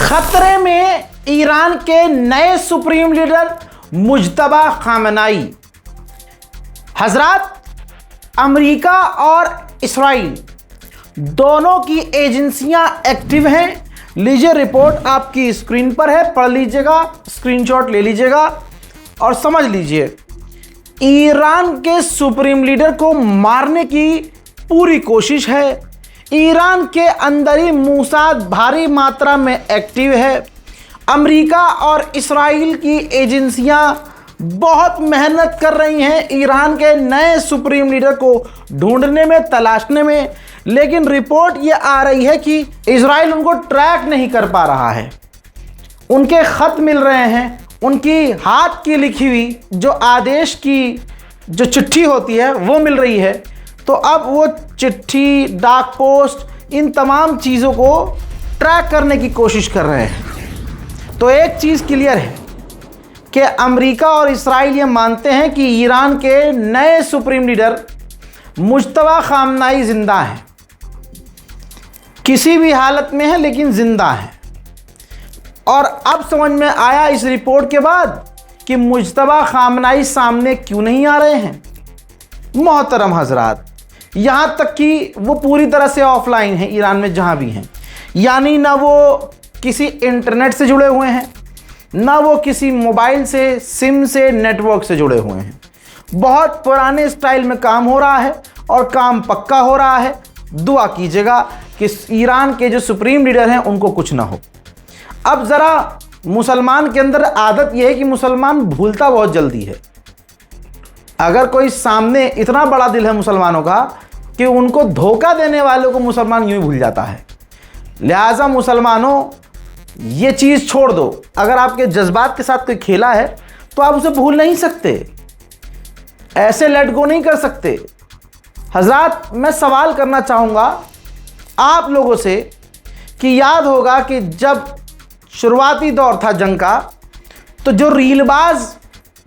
खतरे में ईरान के नए सुप्रीम लीडर मुज्तबा खामनाई। हजरात, अमेरिका और इस्राइल दोनों की एजेंसियां एक्टिव हैं। लीजिए, रिपोर्ट आपकी स्क्रीन पर है, पढ़ लीजिएगा, स्क्रीनशॉट ले लीजिएगा और समझ लीजिए। ईरान के सुप्रीम लीडर को मारने की पूरी कोशिश है। ईरान के अंदर ही मूसाद भारी मात्रा में एक्टिव है। अमेरिका और इस्राइल की एजेंसियां बहुत मेहनत कर रही हैं ईरान के नए सुप्रीम लीडर को ढूंढने में, तलाशने में, लेकिन रिपोर्ट ये आ रही है कि इजराइल उनको ट्रैक नहीं कर पा रहा है। उनके खत मिल रहे हैं, उनकी हाथ की लिखी हुई जो आदेश की जो चिट्ठी होती है वो मिल रही है। तो अब वो चिट्ठी, डाक पोस्ट, इन तमाम चीज़ों को ट्रैक करने की कोशिश कर रहे हैं। तो एक चीज़ क्लियर है कि अमेरिका और इस्राइल ये मानते हैं कि ईरान के नए सुप्रीम लीडर मुज्तबा खामनाई ज़िंदा हैं, किसी भी हालत में है लेकिन ज़िंदा है। और अब समझ में आया इस रिपोर्ट के बाद कि मुज्तबा खामनाई सामने क्यों नहीं आ रहे हैं। मोहतरम हजरात, यहाँ तक कि वो पूरी तरह से ऑफलाइन है ईरान में जहाँ भी हैं, यानी ना वो किसी इंटरनेट से जुड़े हुए हैं, ना वो किसी मोबाइल से, सिम से, नेटवर्क से जुड़े हुए हैं। बहुत पुराने स्टाइल में काम हो रहा है और काम पक्का हो रहा है। दुआ कीजिएगा कि ईरान के जो सुप्रीम लीडर हैं उनको कुछ ना हो। अब ज़रा मुसलमान के अंदर आदत यह है कि मुसलमान भूलता बहुत जल्दी है। अगर कोई सामने, इतना बड़ा दिल है मुसलमानों का कि उनको धोखा देने वालों को मुसलमान यूं ही भूल जाता है। लिहाजा मुसलमानों, ये चीज़ छोड़ दो। अगर आपके जज्बात के साथ कोई खेला है तो आप उसे भूल नहीं सकते, ऐसे लेट गो नहीं कर सकते। हजरात, मैं सवाल करना चाहूँगा आप लोगों से कि याद होगा कि जब शुरुआती दौर था जंग का, तो जो रीलबाज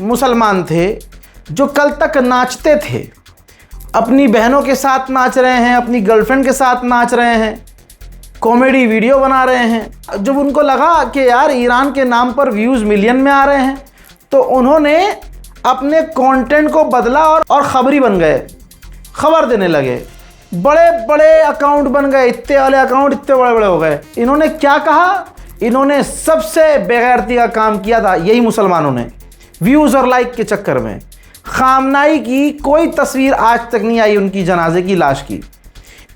मुसलमान थे, जो कल तक नाचते थे, अपनी बहनों के साथ नाच रहे हैं, अपनी गर्लफ्रेंड के साथ नाच रहे हैं, कॉमेडी वीडियो बना रहे हैं, जब उनको लगा कि यार ईरान के नाम पर व्यूज़ मिलियन में आ रहे हैं, तो उन्होंने अपने कंटेंट को बदला और ख़बरी बन गए, खबर देने लगे। बड़े बड़े अकाउंट बन गए, इतने वाले अकाउंट इतने बड़े बड़े हो गए। इन्होंने क्या कहा? इन्होंने सबसे बेगैरती का काम किया था यही मुसलमानों ने, व्यूज़ और लाइक के चक्कर में। खामनाई की कोई तस्वीर आज तक नहीं आई, उनकी जनाजे की लाश की।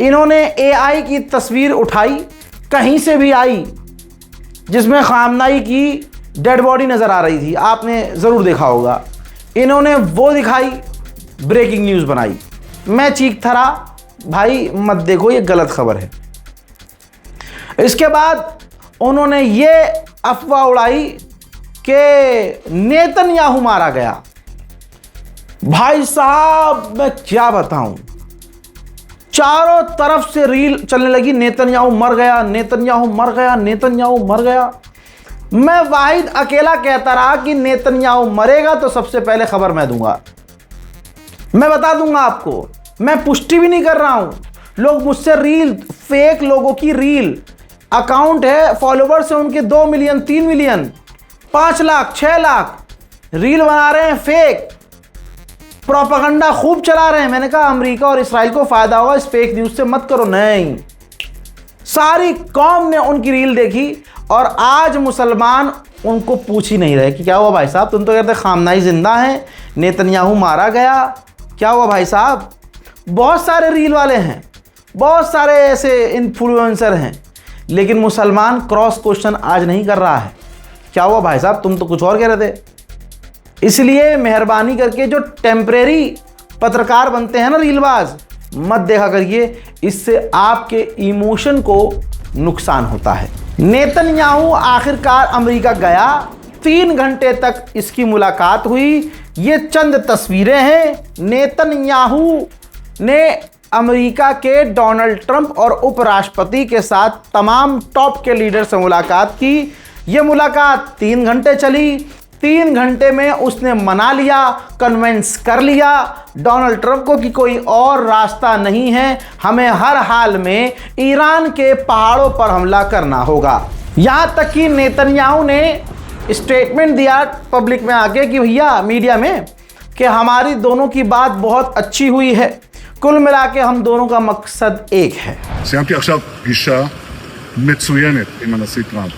इन्होंने AI की तस्वीर उठाई, कहीं से भी आई, जिसमें खामनाई की डेड बॉडी नज़र आ रही थी, आपने ज़रूर देखा होगा। इन्होंने वो दिखाई, ब्रेकिंग न्यूज़ बनाई। मैं चीख थरा, भाई मत देखो, ये गलत खबर है। इसके बाद उन्होंने ये अफवाह उड़ाई कि नेतन्याहू मारा गया। भाई साहब, मैं क्या बताऊं, चारों तरफ से रील चलने लगी, नेतन्याहू मर गया, नेतन्याहू मर गया, नेतन्याहू मर गया। मैं वाहिद अकेला कहता रहा कि नेतन्याहू मरेगा तो सबसे पहले खबर मैं दूंगा, मैं बता दूंगा आपको। मैं पुष्टि भी नहीं कर रहा हूं। लोग मुझसे रील, फेक लोगों की रील, अकाउंट है, फॉलोवर्स है उनके 2 million, 3 million, 5 lakh, 6 lakh, reel बना रहे हैं फेक, प्रोपेगेंडा खूब चला रहे हैं। मैंने कहा अमेरिका और इस्राइल को फ़ायदा होगा, इस फेक न्यूज़ से मत करो। नहीं, सारी कौम ने उनकी रील देखी और आज मुसलमान उनको पूछ ही नहीं रहे कि क्या हुआ भाई साहब, तुम तो कहते खामनाई ज़िंदा हैं, नेतन्याहू मारा गया, क्या हुआ भाई साहब। बहुत सारे रील वाले हैं, बहुत सारे ऐसे इन्फ्लुएंसर हैं, लेकिन मुसलमान क्रॉस क्वेश्चन आज नहीं कर रहा है, क्या हुआ भाई साहब, तुम तो कुछ और कह रहे थे। इसलिए मेहरबानी करके जो टेम्परेरी पत्रकार बनते हैं ना, रीलबाज, मत देखा करिए, इससे आपके इमोशन को नुकसान होता है। नेतन्याहू आखिरकार अमेरिका गया, 3 घंटे तक इसकी मुलाकात हुई। ये चंद तस्वीरें हैं। नेतन्याहू ने अमेरिका के डोनाल्ड ट्रंप और उपराष्ट्रपति के साथ तमाम टॉप के लीडर से मुलाकात की। ये मुलाकात 3 घंटे चली। 3 घंटे में उसने मना लिया, कन्विंस कर लिया डोनाल्ड ट्रंप को कि कोई और रास्ता नहीं है, हमें हर हाल में ईरान के पहाड़ों पर हमला करना होगा। यहाँ तक कि नेतन्याहू ने स्टेटमेंट दिया पब्लिक में आके कि भैया मीडिया में कि हमारी दोनों की बात बहुत अच्छी हुई है, कुल मिला के हम दोनों का मकसद एक है। סיימתי עכשיו פגישה מצוינת עם הנשיא טראמפ.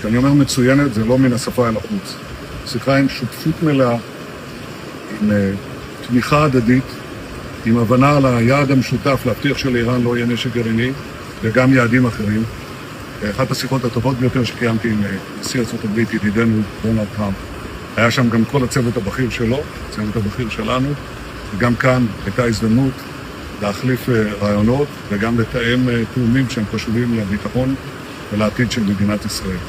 כשאני אומר מצוינת זה לא מן השפה אל החוץ. שיחה עם שותפות מלאה, עם תמיכה הדדית, עם הבנה על היעד המשותף להבטיח שלאיראן לא יהיה נשק גרעיני וגם יעדים אחרים. אחת השיחות הטובות ביותר שקיימתי עם נשיא ארצות הברית, ידידנו דונלד טראמפ. היה שם גם כל הצוות הבכיר שלו, הצוות הבכיר שלנו, וגם כאן הייתה הזדמנות להחליף רעיונות וגם לתאם תאומים שהם חשובים לביטחון ולעתיד של מדינת ישראל.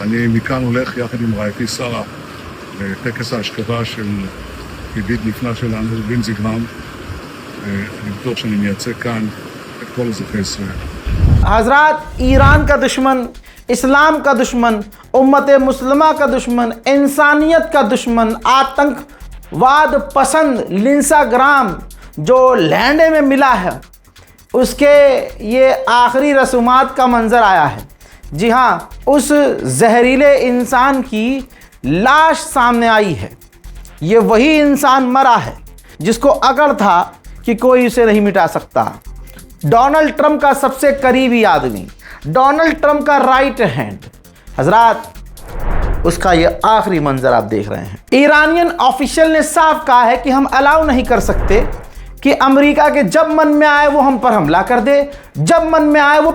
אני מכאן הולך יחד עם רעייתי שרה לטקס ההשכבה של ידיד נפלא שלנו, לינזי גרהאם. אני בטוח שאני מייצג כאן את כל אזרחי ישראל. हजरात, ईरान का दुश्मन, इस्लाम का दुश्मन, उम्मत मुस्लिमा का दुश्मन, इंसानियत का दुश्मन, आतंकवाद पसंद लिंसा ग्राम जो लैंडे में मिला है, उसके ये आखिरी रसूमात का मंज़र आया है। जी हाँ, उस जहरीले इंसान की लाश सामने आई है। ये वही इंसान मरा है जिसको अकड़ था कि कोई उसे नहीं मिटा सकता। डोनाल्ड ट्रंप का सबसे करीबी आदमी, डोनाल्ड ट्रंप का राइट हैंड, हजरात, उसका ये आखिरी मंजर आप देख रहे हैं। ईरानियन ऑफिशियल ने साफ कहा है कि हम अलाउ नहीं कर सकते कि अमेरिका के जब मन में आए वो हम पर हमला कर दे, जब मन में आए वो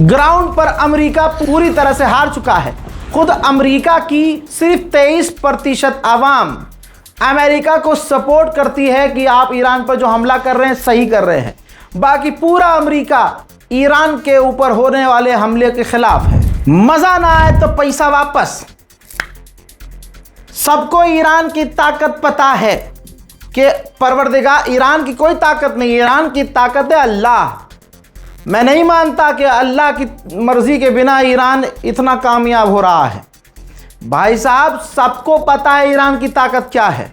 ग्राउंड पर अमेरिका पूरी तरह से हार चुका है। खुद अमेरिका की सिर्फ 23% आवाम अमेरिका को सपोर्ट करती है कि आप ईरान पर जो हमला कर रहे हैं सही कर रहे हैं। बाकी पूरा अमेरिका ईरान के ऊपर होने वाले हमले के खिलाफ है। मजा ना आए तो पैसा वापस। सबको ईरान की ताकत पता है कि परवरदिगार, ईरान की कोई ताकत नहीं, ईरान की ताकत है अल्लाह। मैं नहीं मानता कि अल्लाह की मर्जी के बिना ईरान इतना कामयाब हो रहा है। भाई साहब, सबको पता है ईरान की ताकत क्या है।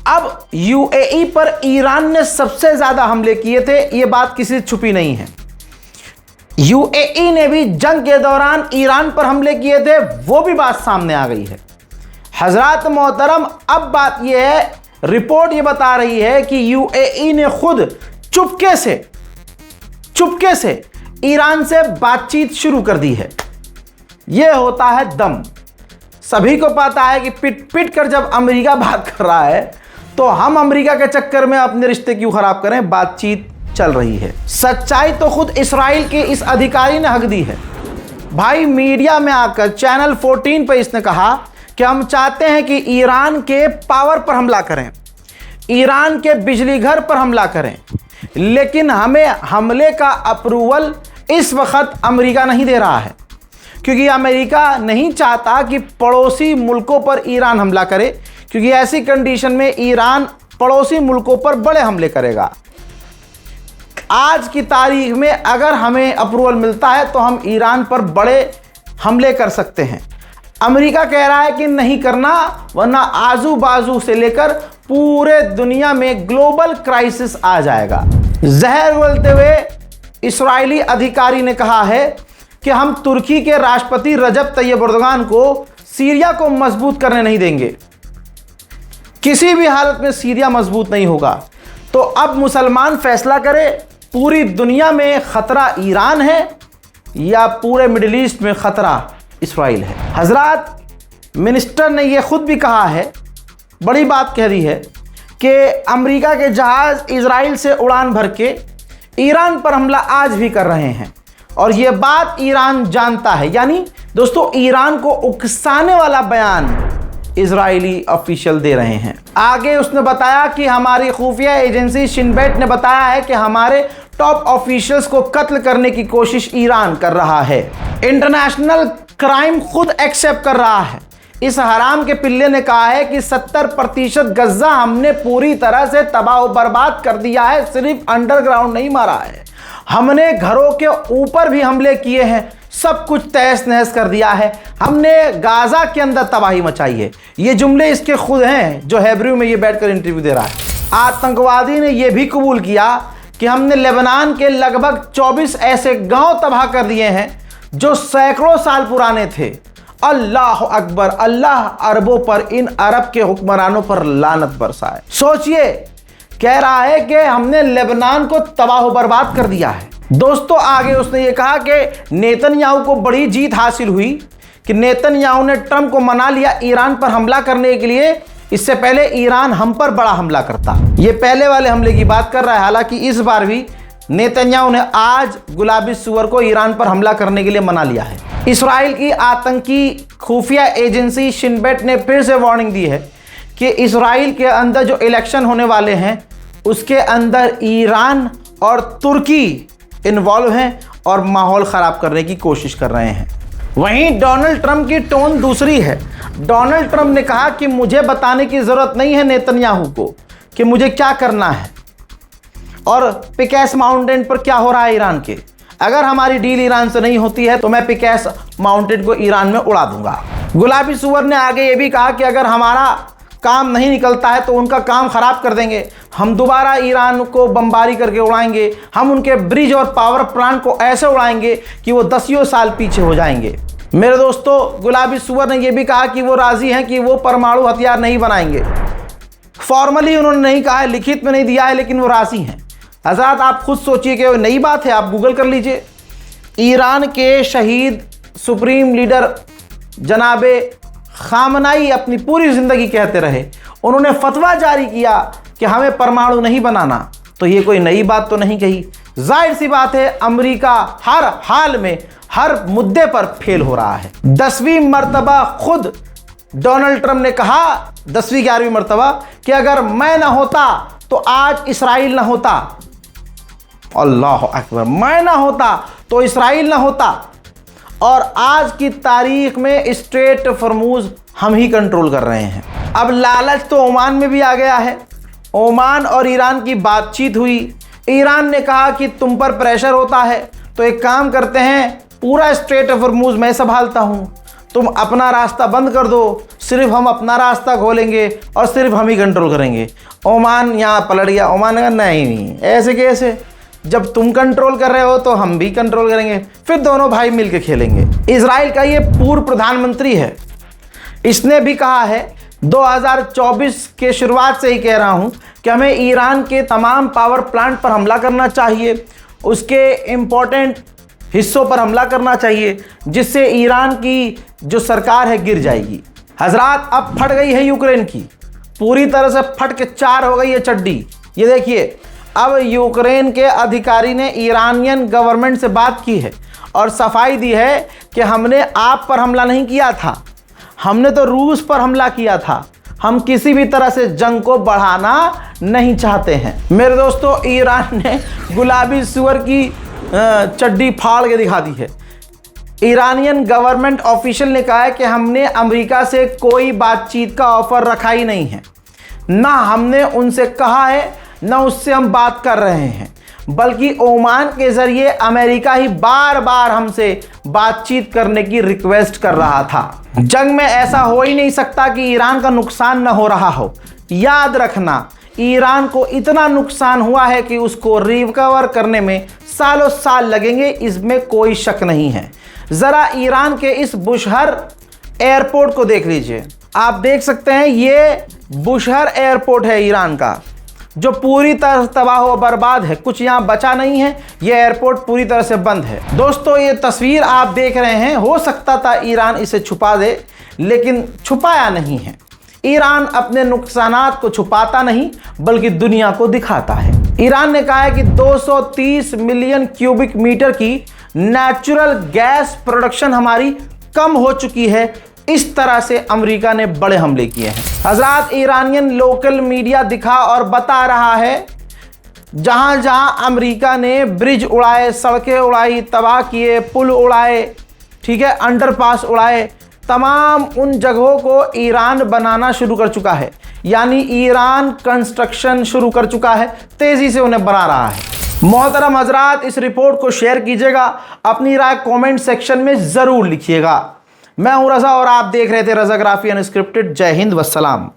अब यूएई पर ईरान ने सबसे ज़्यादा हमले किए थे, ये बात किसी से छुपी नहीं है। यूएई ने भी जंग के दौरान ईरान पर हमले किए थे, वो भी बात सामने आ गई है। हजरात मोहतरम, अब बात यह है, रिपोर्ट ये बता रही है कि यूएई ने खुद चुपके से ईरान से बातचीत शुरू कर दी है। यह होता है दम। सभी को पता है कि पिट कर जब अमेरिका बात कर रहा है तो हम अमेरिका के चक्कर में अपने रिश्ते क्यों खराब करें। बातचीत चल रही है। सच्चाई तो खुद इस्राइल के इस अधिकारी ने हक दी है। भाई, मीडिया में आकर चैनल 14 पर इसने कहा कि हम चाहते हैं कि ईरान के पावर पर हमला करें, ईरान के बिजली घर पर हमला करें, लेकिन हमें हमले का अप्रूवल इस वक्त अमेरिका नहीं दे रहा है, क्योंकि अमेरिका नहीं चाहता कि पड़ोसी मुल्कों पर ईरान हमला करे, क्योंकि ऐसी कंडीशन में ईरान पड़ोसी मुल्कों पर बड़े हमले करेगा। आज की तारीख में अगर हमें अप्रूवल मिलता है तो हम ईरान पर बड़े हमले कर सकते हैं। अमेरिका कह रहा है कि नहीं करना, वरना आजू बाजू से लेकर पूरे दुनिया में ग्लोबल क्राइसिस आ जाएगा। जहर बोलते हुए इस्राइली अधिकारी ने कहा है कि हम तुर्की के राष्ट्रपति रजब तैयब एर्दोगान को सीरिया को मजबूत करने नहीं देंगे। किसी भी हालत में सीरिया मजबूत नहीं होगा। तो अब मुसलमान फैसला करे, पूरी दुनिया में ख़तरा ईरान है या पूरे मिडिल ईस्ट में ख़तरा इस्राइल है। हजरात, मिनिस्टर ने यह खुद भी कहा है, बड़ी बात कह दी है कि अमेरिका के जहाज़ इजराइल से उड़ान भर के ईरान पर हमला आज भी कर रहे हैं और ये बात ईरान जानता है। यानी दोस्तों, ईरान को उकसाने वाला बयान इजरायली ऑफिशियल दे रहे हैं। आगे उसने बताया कि हमारी खुफिया एजेंसी शिन बेट ने बताया है कि हमारे टॉप ऑफिशियल्स को कत्ल करने की कोशिश ईरान कर रहा है। इंटरनेशनल क्राइम खुद एक्सेप्ट कर रहा है। इस हराम के पिल्ले ने कहा है कि 70% गज्जा हमने पूरी तरह से तबाह बर्बाद कर दिया है। सिर्फ अंडरग्राउंड नहीं मारा है, हमने घरों के ऊपर भी हमले किए हैं, सब कुछ तहस नहस कर दिया है, हमने गाजा के अंदर तबाही मचाई है। ये जुमले इसके खुद हैं जो हेब्रू में ये बैठकर इंटरव्यू दे रहा है। आतंकवादी ने यह भी कबूल किया कि हमने लेबनान के लगभग 24 ऐसे गांव तबाह कर दिए हैं जो सैकड़ों साल पुराने थे। अल्लाह अकबर, अल्लाह अरबों पर, इन अरब के हुक्मरानों पर लानत बरसाए। सोचिए, कह रहा है कि हमने लेबनान को तबाह बर्बाद कर दिया है। दोस्तों, आगे उसने ये कहा कि नेतन्याहू को बड़ी जीत हासिल हुई कि नेतन्याहू ने ट्रंप को मना लिया ईरान पर हमला करने के लिए। इससे पहले ईरान हम पर बड़ा हमला करता। ये पहले वाले हमले की बात कर रहा है। हालांकि इस बार भी नेतन्याहू ने आज गुलाबी सुअर को ईरान पर हमला करने के लिए मना लिया है। इस्राएल की आतंकी खुफिया एजेंसी शिन बेट ने फिर से वार्निंग दी है कि इस्राएल के अंदर जो इलेक्शन होने वाले हैं उसके अंदर ईरान और तुर्की इन्वॉल्व हैं और माहौल ख़राब करने की कोशिश कर रहे हैं। वहीं डोनाल्ड ट्रंप की टोन दूसरी है। डोनाल्ड ट्रंप ने कहा कि मुझे बताने की ज़रूरत नहीं है नेतन्याहू को कि मुझे क्या करना है और पिकेस माउंटेन पर क्या हो रहा है ईरान के। अगर हमारी डील ईरान से नहीं होती है तो मैं पिकेस माउंटेन को ईरान में उड़ा दूंगा। गुलाबी सुअर ने आगे ये भी कहा कि अगर हमारा काम नहीं निकलता है तो उनका काम ख़राब कर देंगे, हम दोबारा ईरान को बमबारी करके उड़ाएंगे, हम उनके ब्रिज और पावर प्लांट को ऐसे उड़ाएंगे कि वो 10 साल पीछे हो जाएंगे। मेरे दोस्तों, गुलाबी सुअर ने यह भी कहा कि वो राज़ी हैं कि वो परमाणु हथियार नहीं बनाएंगे। फॉर्मली उन्होंने नहीं कहा है, लिखित में नहीं दिया है, लेकिन वो राज़ी हैं। हज़रात, आप खुद सोचिए कि नई बात है, आप गूगल कर लीजिए। ईरान के शहीद सुप्रीम लीडर जनाबे खामनाई अपनी पूरी ज़िंदगी कहते रहे, उन्होंने फतवा जारी किया कि हमें परमाणु नहीं बनाना। तो ये कोई नई बात तो नहीं कही। जाहिर सी बात है, अमेरिका हर हाल में हर मुद्दे पर फेल हो रहा है। 10वीं मर्तबा खुद डोनाल्ड ट्रंप ने कहा, 10वीं 11वीं मर्तबा, कि अगर मैं ना होता तो आज इसराइल ना होता। अल्लाह अकबर, मैं ना होता तो इसराइल ना होता। और आज की तारीख में स्ट्रेट फॉर्मूज हम ही कंट्रोल कर रहे हैं। अब लालच तो ओमान में भी आ गया है। ओमान और ईरान की बातचीत हुई। ईरान ने कहा कि तुम पर प्रेशर होता है तो एक काम करते हैं, पूरा स्ट्रेट फॉर्मूज मैं संभालता हूँ, तुम अपना रास्ता बंद कर दो, सिर्फ हम अपना रास्ता खोलेंगे और सिर्फ हम ही कंट्रोल करेंगे। ओमान यहाँ पलट गया। ओमान ने कहा नहीं, ऐसे कैसे, जब तुम कंट्रोल कर रहे हो तो हम भी कंट्रोल करेंगे, फिर दोनों भाई मिलकर खेलेंगे। इजराइल का ये पूर्व प्रधानमंत्री है, इसने भी कहा है 2024 के शुरुआत से ही कह रहा हूं कि हमें ईरान के तमाम पावर प्लांट पर हमला करना चाहिए, उसके इम्पोर्टेंट हिस्सों पर हमला करना चाहिए, जिससे ईरान की जो सरकार है गिर जाएगी। हजरात, अब फट गई है यूक्रेन की, पूरी तरह से फट के चार हो गई है चड्डी। ये देखिए, अब यूक्रेन के अधिकारी ने ईरानियन गवर्नमेंट से बात की है और सफाई दी है कि हमने आप पर हमला नहीं किया था, हमने तो रूस पर हमला किया था, हम किसी भी तरह से जंग को बढ़ाना नहीं चाहते हैं। मेरे दोस्तों, ईरान ने गुलाबी सुअर की चड्डी फाड़ के दिखा दी है। ईरानियन गवर्नमेंट ऑफिशियल ने कहा है कि हमने अमेरिका से कोई बातचीत का ऑफर रखा ही नहीं है, ना हमने उनसे कहा है, ना उससे हम बात कर रहे हैं, बल्कि ओमान के ज़रिए अमेरिका ही बार बार हमसे बातचीत करने की रिक्वेस्ट कर रहा था। जंग में ऐसा हो ही नहीं सकता कि ईरान का नुकसान न हो रहा हो। याद रखना, ईरान को इतना नुकसान हुआ है कि उसको रिकवर करने में सालों साल लगेंगे, इसमें कोई शक नहीं है। ज़रा ईरान के इस बुशहर एयरपोर्ट को देख लीजिए। आप देख सकते हैं, ये बुशहर एयरपोर्ट है ईरान का, जो पूरी तरह तबाह व बर्बाद है, कुछ यहाँ बचा नहीं है। ये एयरपोर्ट पूरी तरह से बंद है। दोस्तों, ये तस्वीर आप देख रहे हैं, हो सकता था ईरान इसे छुपा दे, लेकिन छुपाया नहीं है। ईरान अपने नुकसानात को छुपाता नहीं, बल्कि दुनिया को दिखाता है। ईरान ने कहा है कि 230 मिलियन क्यूबिक मीटर की नेचुरल गैस प्रोडक्शन हमारी कम हो चुकी है। इस तरह से अमेरिका ने बड़े हमले किए हैं। हजरात, ईरानियन लोकल मीडिया दिखा और बता रहा है जहां जहां अमेरिका ने ब्रिज उड़ाए, सड़कें उड़ाई, तबाह किए, पुल उड़ाए, ठीक है, अंडरपास उड़ाए, तमाम उन जगहों को ईरान बनाना शुरू कर चुका है। यानी ईरान कंस्ट्रक्शन शुरू कर चुका है, तेजी से उन्हें बना रहा है। मोहतरम हजरात, इस रिपोर्ट को शेयर कीजिएगा, अपनी राय कमेंट सेक्शन में जरूर लिखिएगा। मैं हूं रजा और आप देख रहे थे रजाग्राफी अनस्क्रिप्टेड। जय हिंद, वस्सलाम।